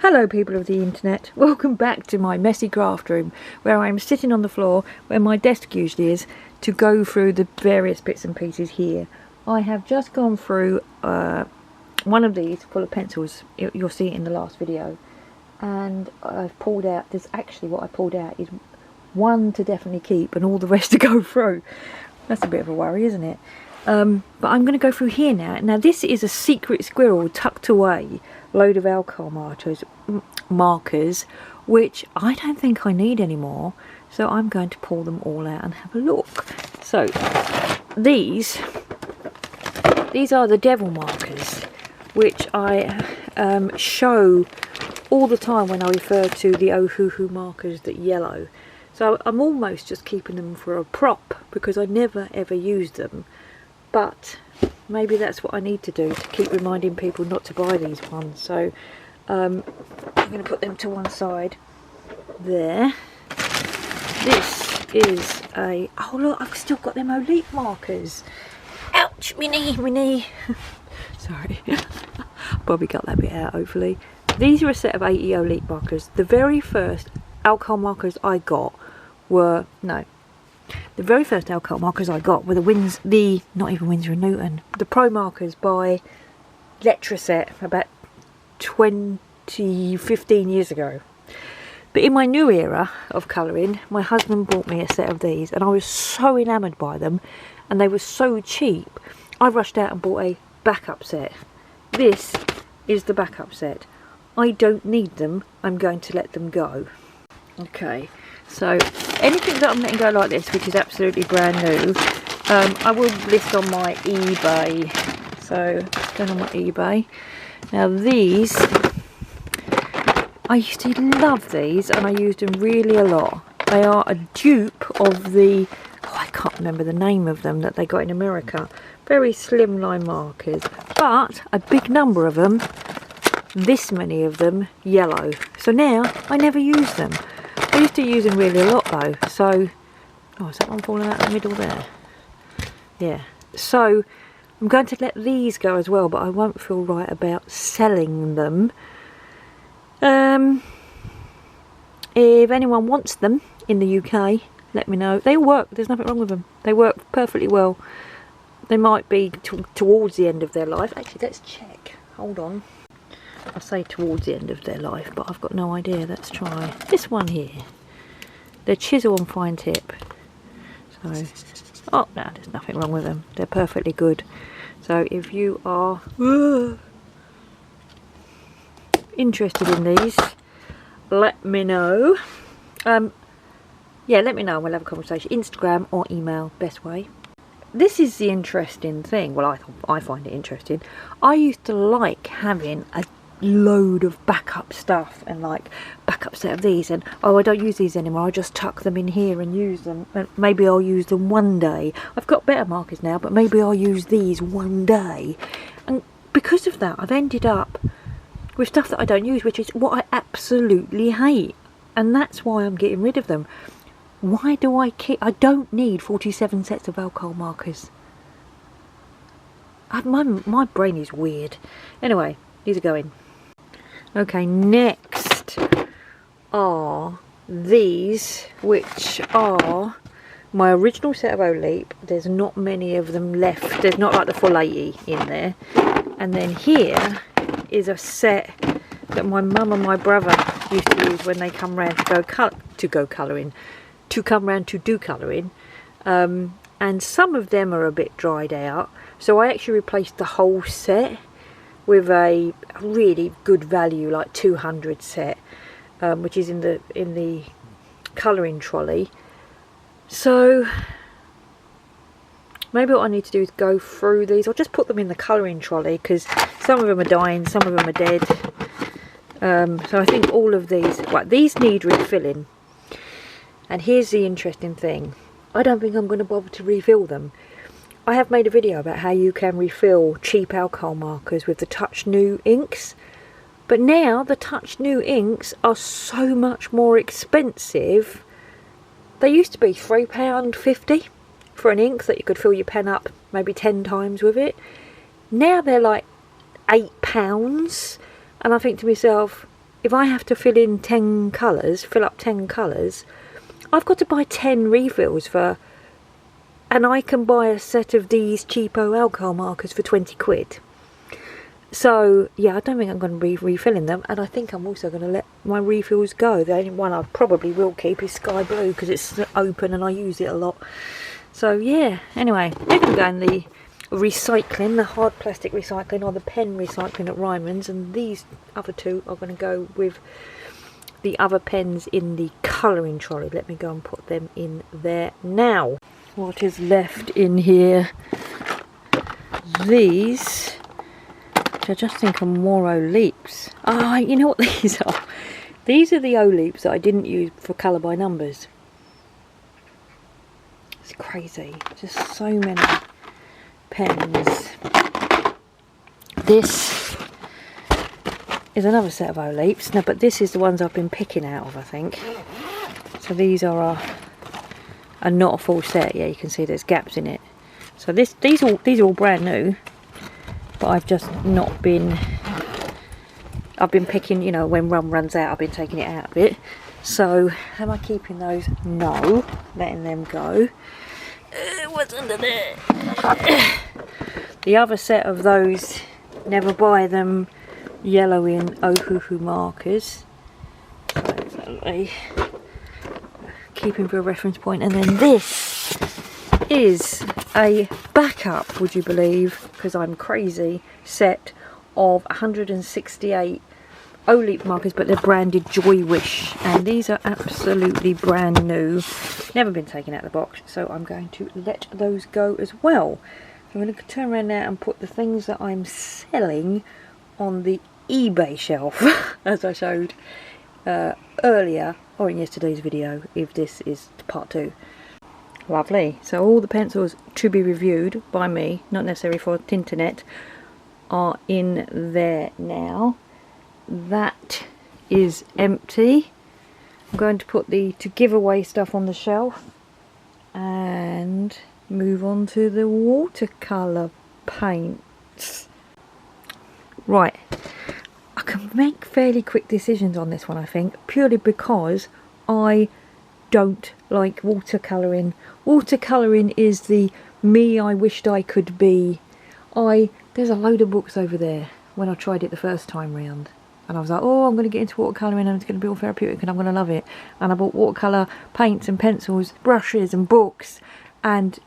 Hello people of the internet, welcome back to my messy craft room where I'm sitting on the floor where my desk usually is to go through the various bits and pieces here. I have just gone through one of these full of pencils, you'll see it in the last video, and I've pulled out, this actually what I pulled out is one to definitely keep and all the rest to go through. That's a bit of a worry, isn't it? But I'm going to go through here now. Now this is a secret squirrel tucked away load of alcohol markers, which I don't think I need anymore, so I'm going to pull them all out and have a look. So these are the devil markers, which I show all the time when I refer to the Ohuhu markers that yellow. So I'm almost just keeping them for a prop because I never ever use them, but maybe that's what I need to do to keep reminding people not to buy these ones. So I'm going to put them to one side there. This is a, oh look, I've still got them Olite markers. Ouch, my knee. Sorry, probably got that bit out hopefully. These are a set of 80 Olite markers. The very first alcohol markers I got were, the very first alcohol markers I got were not even Winsor & Newton, the Pro markers by Letraset about 15 years ago. But in my new era of colouring, my husband bought me a set of these and I was so enamoured by them and they were so cheap, I rushed out and bought a backup set. This is the backup set. I don't need them, I'm going to let them go. Okay, so anything that I'm letting go like this, which is absolutely brand new, I will list on my eBay. So going on my eBay. Now these, I used to love these and I used them really a lot. They are a dupe of the, I can't remember the name of them that they got in America. Very slim line markers, but a big number of them, this many of them, yellow. So now I never use them. I used to use them really a lot though, so, oh, is that one falling out in the middle there? Yeah, so I'm going to let these go as well, but I won't feel right about selling them. If anyone wants them in the UK, let me know. They work, there's nothing wrong with them. They work perfectly well. They might be towards the end of their life. Actually, let's check. Hold on. I say towards the end of their life, but I've got no idea. Let's try this one here. They're chisel and fine tip. So, oh no, there's nothing wrong with them. They're perfectly good. So if you are interested in these, let me know. Yeah, let me know and we'll have a conversation. Instagram or email, best way. This is the interesting thing. Well, I find it interesting. I used to like having a load of backup stuff and like backup set of these, and oh, I don't use these anymore, I just tuck them in here and use them, and maybe I'll use them one day. I've got better markers now, but maybe I'll use these one day. And because of that, I've ended up with stuff that I don't use, which is what I absolutely hate, and that's why I'm getting rid of them. Why do I keep, I don't need 47 sets of alcohol markers. My brain is weird. Anyway, these are going. Okay, next are these, which are my original set of Olite. There's not many of them left. There's not like the full 80 in there. And then here is a set that my mum and my brother used to use when they come round to go colouring. To come round to do colouring, and some of them are a bit dried out, so I actually replaced the whole set with a really good value, like 200 set, which is in the colouring trolley. So maybe what I need to do is go through these. I'll just put them in the colouring trolley because some of them are dying, some of them are dead. So I think all of these, right, these need refilling. And here's the interesting thing. I don't think I'm going to bother to refill them. I have made a video about how you can refill cheap alcohol markers with the Touch New inks. But now the Touch New inks are so much more expensive. They used to be £3.50 for an ink that you could fill your pen up maybe 10 times with it. Now they're like £8. And I think to myself, if I have to fill in 10 colours, fill up 10 colours, I've got to buy 10 refills for, and I can buy a set of these cheapo alcohol markers for 20 quid. So yeah, I don't think I'm going to be refilling them, and I think I'm also going to let my refills go. The only one I probably will keep is Sky Blue because it's open and I use it a lot. So yeah, anyway, they're going to go in the recycling, the hard plastic recycling or the pen recycling at Rubens, and these other two are going to go with the other pens in the colouring trolley. Let me go and put them in there now. What is left in here? These, which I just think are more Oleeps. Ah, you know what these are? These are the Oleeps that I didn't use for colour by numbers. It's crazy, just so many pens. This is another set of Oleeps. No, but this is the ones I've been picking out of, I think. So these are not a full set. Yeah, you can see there's gaps in it. So these are all brand new, but I've just not been. I've been picking, you know, when rum runs out, I've been taking it out of it. So am I keeping those? No, letting them go. What's under there? The other set of those never buy them yellow in Ohuhu markers. So keeping for a reference point, and then this is a backup, would you believe, because I'm crazy, set of 168 Oleep markers, but they're branded Joy Wish, and these are absolutely brand new, never been taken out of the box, so I'm going to let those go as well. So I'm going to turn around now and put the things that I'm selling on the eBay shelf as I showed earlier, or in yesterday's video, if this is part 2. Lovely. So all the pencils to be reviewed by me, not necessarily for Tinternet, are in there now. That is empty. I'm going to put the to give away stuff on the shelf and move on to the watercolour paints. Right, I can make fairly quick decisions on this one, I think, purely because I don't like watercolouring. Watercolouring is the me I wished I could be. There's a load of books over there when I tried it the first time round, and I was like, oh, I'm going to get into watercolouring and it's going to be all therapeutic and I'm going to love it. And I bought watercolour paints and pencils, brushes and books, and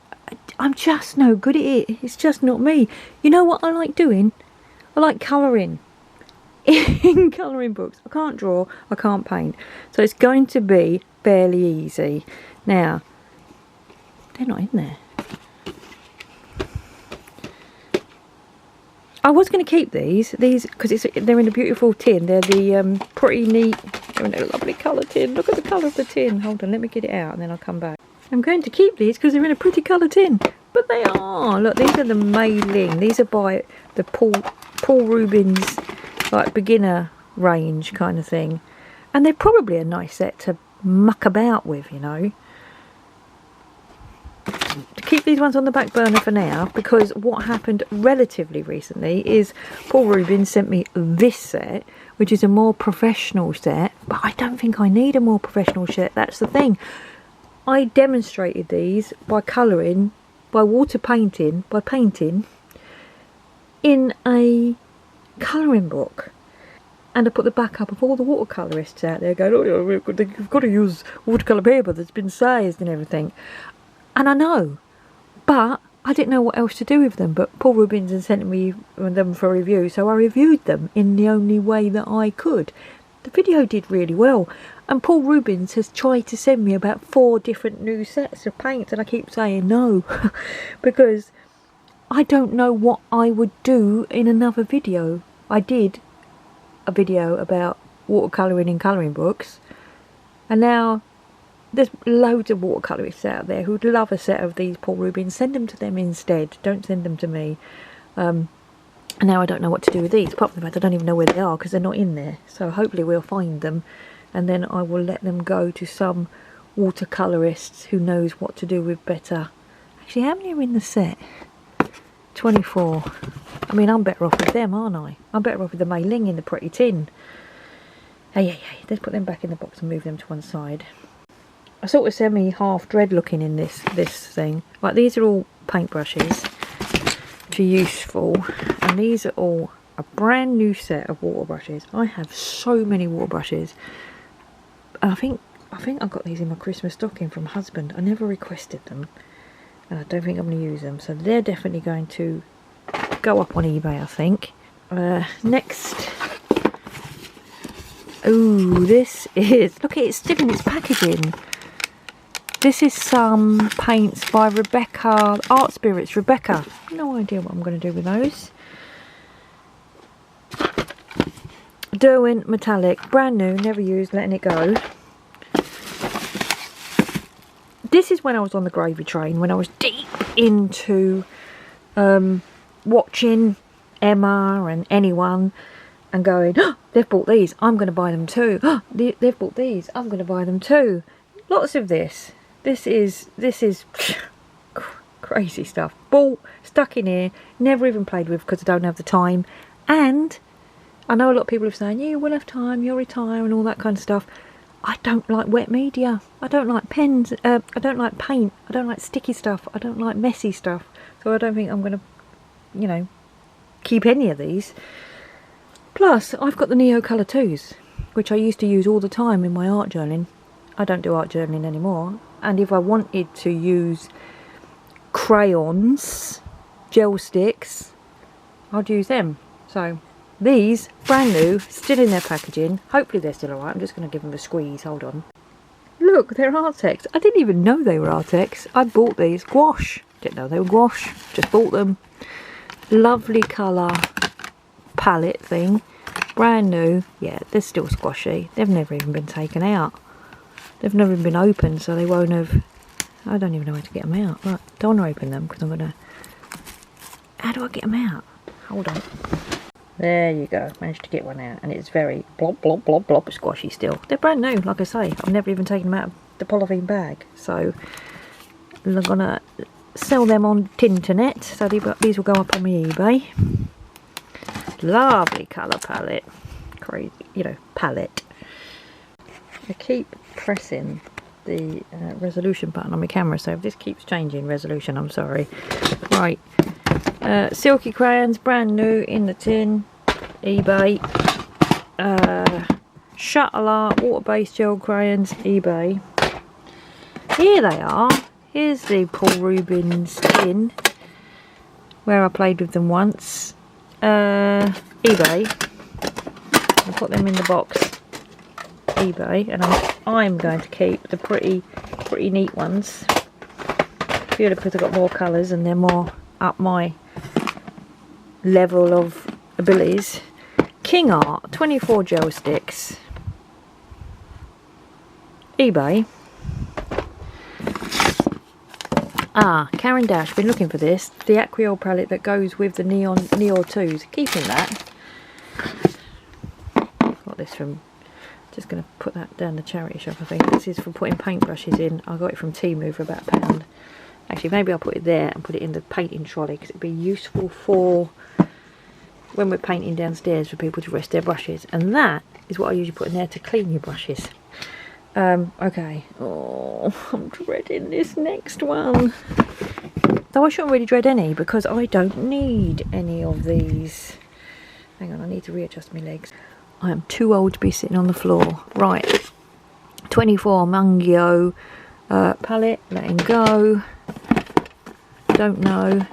I'm just no good at it. It's just not me. You know what I like doing? I like colouring in colouring books. I can't draw, I can't paint, so it's going to be fairly easy. Now, they're not in there. I was going to keep these because they're in a beautiful tin. They're the pretty neat, they're in a lovely colour tin. Look at the colour of the tin. Hold on, let me get it out and then I'll come back. I'm going to keep these because they're in a pretty colour tin. But they are. Look, these are the Mei Ling. These are by the Paul Rubens, like beginner range kind of thing. And they're probably a nice set to muck about with, you know. To keep these ones on the back burner for now, because what happened relatively recently is Paul Rubens sent me this set, which is a more professional set, but I don't think I need a more professional set. That's the thing. I demonstrated these by colouring, by water painting, by painting in a colouring book. And I put the backup of all the watercolourists out there going, oh yeah, you've got to use watercolour paper that's been sized and everything. And I know, but I didn't know what else to do with them. But Paul Rubens had sent me them for review, so I reviewed them in the only way that I could. The video did really well, and Paul Rubens has tried to send me about 4 different new sets of paints, and I keep saying no, because I don't know what I would do in another video. I did a video about watercolouring in colouring books, and now there's loads of watercolourists out there who'd love a set of these Paul Rubens. Send them to them instead. Don't send them to me. And now I don't know what to do with these. Apart from the fact I don't even know where they are because they're not in there. So hopefully we'll find them. And then I will let them go to some watercolourists who knows what to do with better. Actually, how many are in the set? 24. I mean, I'm better off with them, aren't I? I'm better off with the Mei Ling in the pretty tin. Hey, let's put them back in the box and move them to one side. I sort of semi-half dread looking in this thing. Right, these are all paintbrushes, which are useful, and these are all a brand new set of water brushes. I have so many water brushes. I think I got these in my Christmas stocking from husband. I never requested them, and I don't think I'm going to use them, so they're definitely going to go up on eBay, I think. Next, ooh, this is, look, it's still in its packaging. This is some paints by Rebecca, Art Spirits Rebecca. No idea what I'm going to do with those. Derwent Metallic, brand new, never used, letting it go. This is when I was on the gravy train, when I was deep into watching Emma and anyone and going, oh, they've bought these, I'm going to buy them too. Oh, they've bought these, I'm going to buy them too. Lots of this. This is crazy stuff. Bought, stuck in here, never even played with because I don't have the time. And I know a lot of people are saying, you will have time, you'll retire and all that kind of stuff. I don't like wet media. I don't like pens. I don't like paint. I don't like sticky stuff. I don't like messy stuff. So I don't think I'm going to, you know, keep any of these. Plus, I've got the Neo Colour 2s, which I used to use all the time in my art journaling. I don't do art journaling anymore. And if I wanted to use crayons, gel sticks, I'd use them. So these, brand new, still in their packaging. Hopefully they're still alright. I'm just going to give them a squeeze. Hold on. Look, they're Artex. I didn't even know they were Artex. I bought these. Gouache. Didn't know they were gouache. Just bought them. Lovely colour palette thing. Brand new. Yeah, they're still squashy. They've never even been taken out. They've never even been opened, so they won't have... I don't even know how to get them out. Right, don't want to open them because I'm going to... How do I get them out? Hold on. There you go, managed to get one out, and it's very blob blob blob blob squashy still. They're brand new, like I say. I've never even taken them out of the polythene bag, so I'm gonna sell them on Tinternet. So these will go up on my eBay. Lovely colour palette, crazy, you know, palette. I keep pressing the resolution button on my camera, so if this keeps changing resolution, I'm sorry. Right. Silky crayons, brand new in the tin, eBay. Shuttle art, water-based gel crayons, eBay. Here they are. Here's the Paul Rubens tin, where I played with them once. eBay. I'll put them in the box. eBay, and I'm going to keep the pretty neat ones. Purely because I've got more colours and they're more up my level of abilities. King Art, 24 gel sticks. eBay. Karen Dash, been looking for this. The Acryl palette that goes with the Neo 2s. Keeping that. Got this from... Just going to put that down the charity shop, I think. This is for putting paintbrushes in. I got it from Temu for about £1. Actually, maybe I'll put it there and put it in the painting trolley because it'd be useful for when we're painting downstairs for people to rest their brushes. And that is what I usually put in there to clean your brushes. Okay. Oh, I'm dreading this next one. Though I shouldn't really dread any because I don't need any of these. Hang on, I need to readjust my legs. I am too old to be sitting on the floor. Right. 24 Mungyo palette. Letting go. Don't know.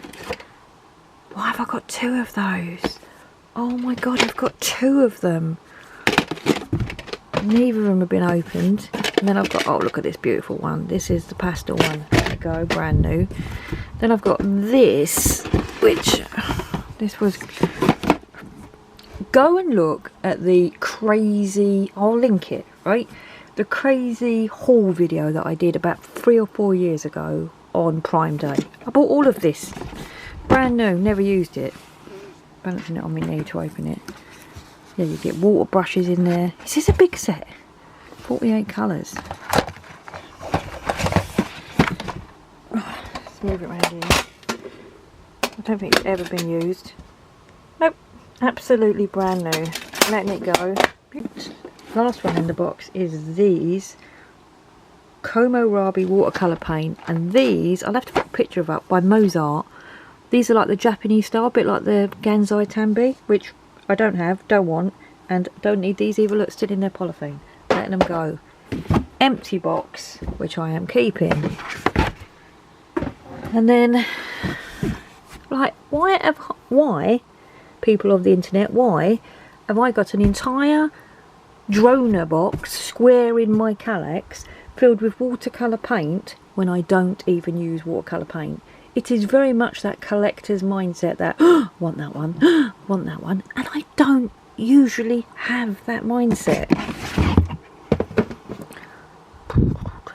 Why have I got 2 of those? Oh my god, I've got 2 of them. Neither of them have been opened. And then I've got, oh look at this beautiful one. This is the pastel one. There we go, brand new. Then I've got this, which, this was, go and look at the crazy, I'll link it, right? The crazy haul video that I did about 3 or 4 years ago on Prime Day. I bought all of this. Brand new, never used it. Balancing it on my knee to open it. Yeah, you get water brushes in there. Is this a big set? 48 colours. Let's move it around here. I don't think it's ever been used. Nope. Absolutely brand new. Letting it go. last one in the box is these Komorabi watercolour paint, and these, I'll have to put a picture of up, by Mozart. These are like the Japanese style, a bit like the Gansai Tambi, which I don't have, don't want, and don't need these either. Look, still in their polythene, letting them go. Empty box, which I am keeping. And then, like, why, people of the internet, why have I got an entire Droner box, square in my Kallax, filled with watercolour paint when I don't even use watercolour paint? It is very much that collector's mindset that, oh, want that one, want that one, and I don't usually have that mindset.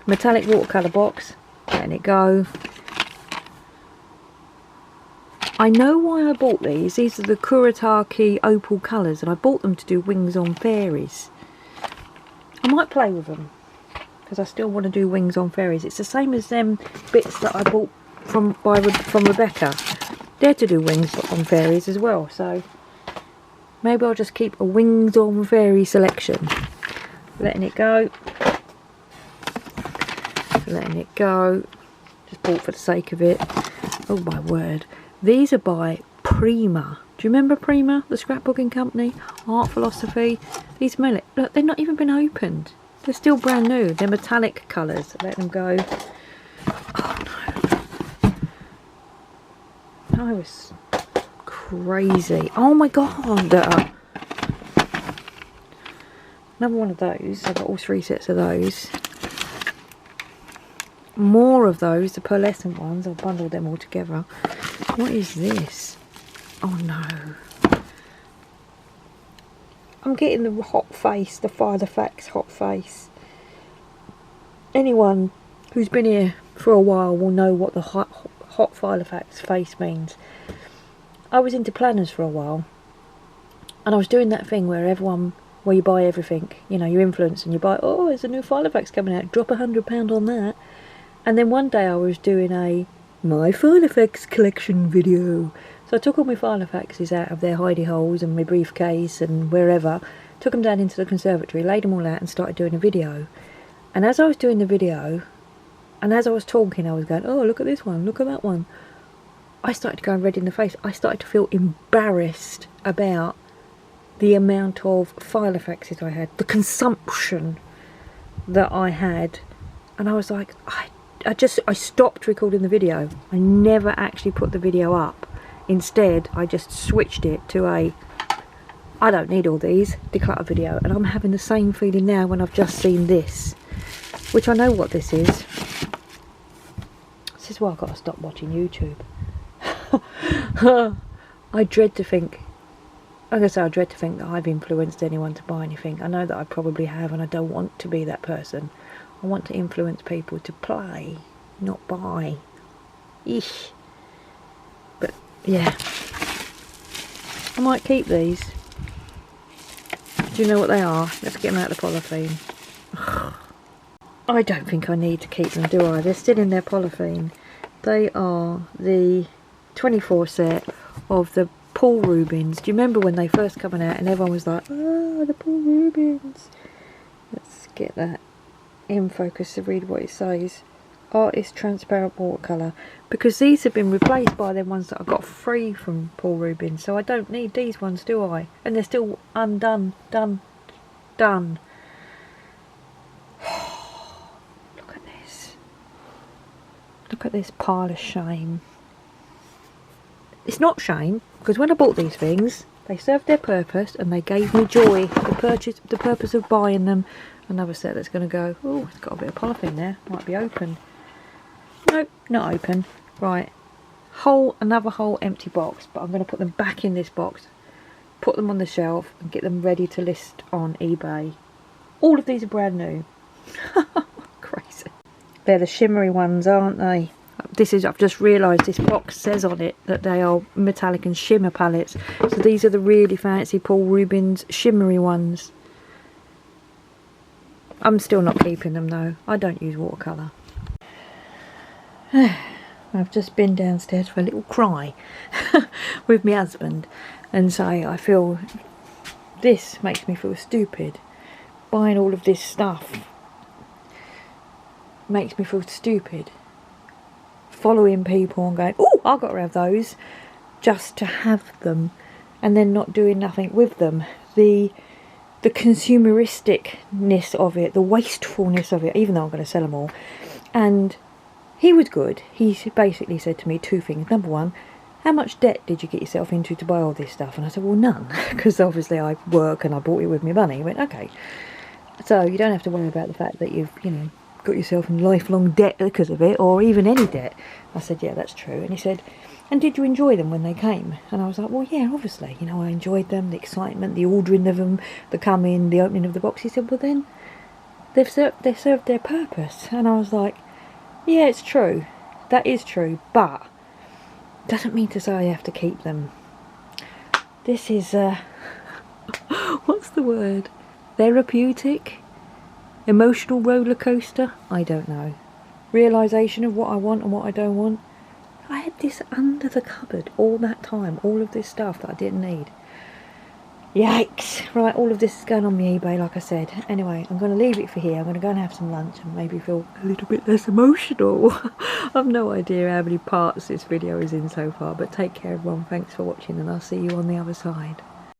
Metallic watercolour box, letting it go. I know why I bought these. These are the Kuretake opal colours, and I bought them to do wings on fairies. I might play with them, because I still want to do wings on fairies. It's the same as them bits that I bought from Rebecca. They're to do wings on fairies as well, so maybe I'll just keep a wings on fairy selection. Letting it go. Letting it go. Just bought for the sake of it. Oh my word. These are by Prima. Do you remember Prima, the scrapbooking company? Art Philosophy. These smell it. Look, they've not even been opened. They're still brand new. They're metallic colours. Let them go. Oh no. That was crazy. Oh my god. Another one of those. I've got all 3 sets of those. More of those, the pearlescent ones. I've bundled them all together. What is this? Oh no. I'm getting the hot face, the Filofax hot face. Anyone who's been here for a while will know what the hot Filofax face means. I was into planners for a while, and I was doing that thing where you buy everything, you know, you influence and you buy, oh, there's a new Filofax coming out, drop £100 on that. And then one day I was doing a my Filofax collection video. So I took all my Filofaxes out of their hidey holes and my briefcase and wherever, took them down into the conservatory, laid them all out and started doing a video. And as I was doing the video, and as I was talking, I was going, oh, look at this one, look at that one. I started going red in the face. I started to feel embarrassed about the amount of Filofaxes I had, the consumption that I had. And I was like, I stopped recording the video. I never actually put the video up. Instead, I just switched it to a I don't need all these declutter video, and I'm having the same feeling now when I've just seen this, which I know what this is. This is why I've got to stop watching YouTube. I dread to think, like I say, I dread to think that I've influenced anyone to buy anything. I know that I probably have, and I don't want to be that person. I want to influence people to play, not buy. Eesh. But yeah, I might keep these. Do you know what they are? Let's get them out of the polythene. I don't think I need to keep them, do I? They're still in their polythene. They are the 24 set of the Paul Rubens. Do you remember when they first coming out and everyone was like, oh, the Paul Rubens? Let's get that in focus to read what it says. Artist transparent watercolour, because these have been replaced by them ones that I got free from Paul Rubens, so I don't need these ones, do I? And they're still undone, done. Look at this. Look at this pile of shame. It's not shame, because when I bought these things, they served their purpose and they gave me joy. The purpose of buying them. Another set that's going to go. Oh, it's got a bit of polythene there. Might be open. Nope, not open. Right. Another whole empty box, but I'm going to put them back in this box, put them on the shelf and get them ready to list on eBay. All of these are brand new. Crazy. They're the shimmery ones, aren't they? I've just realised this box says on it that they are metallic and shimmer palettes. So these are the really fancy Paul Rubens shimmery ones. I'm still not keeping them though. I don't use watercolour. I've just been downstairs for a little cry with my husband and say I feel this makes me feel stupid buying all of this stuff makes me feel stupid. Following people and going, oh, I've got to have those, just to have them, and then not doing nothing with them. The consumeristicness of it, the wastefulness of it, even though I'm going to sell them all. And he was good. He basically said to me two things. Number one, how much debt did you get yourself into to buy all this stuff? And I said, well, none, because obviously I work and I bought it with my money. He went, okay, so you don't have to worry about the fact that you've, you know, got yourself in lifelong debt because of it, or even any debt. I said, yeah, that's true. And he said, and did you enjoy them when they came? And I was like, well, yeah, obviously, you know, I enjoyed them, the excitement, the ordering of them, the coming, the opening of the box. He said, well, then they've served their purpose. And I was like, yeah, it's true, that is true, but doesn't mean to say I have to keep them. This is what's the word, therapeutic, emotional roller coaster, I don't know, realisation of what I want and what I don't want. I had this under the cupboard all that time, all of this stuff that I didn't need. Yikes. Right, all of this is going on my eBay, like I said. Anyway, I'm going to leave it for here. I'm going to go and have some lunch and maybe feel a little bit less emotional. I've no idea how many parts this video is in so far, but take care everyone. Thanks for watching and I'll see you on the other side.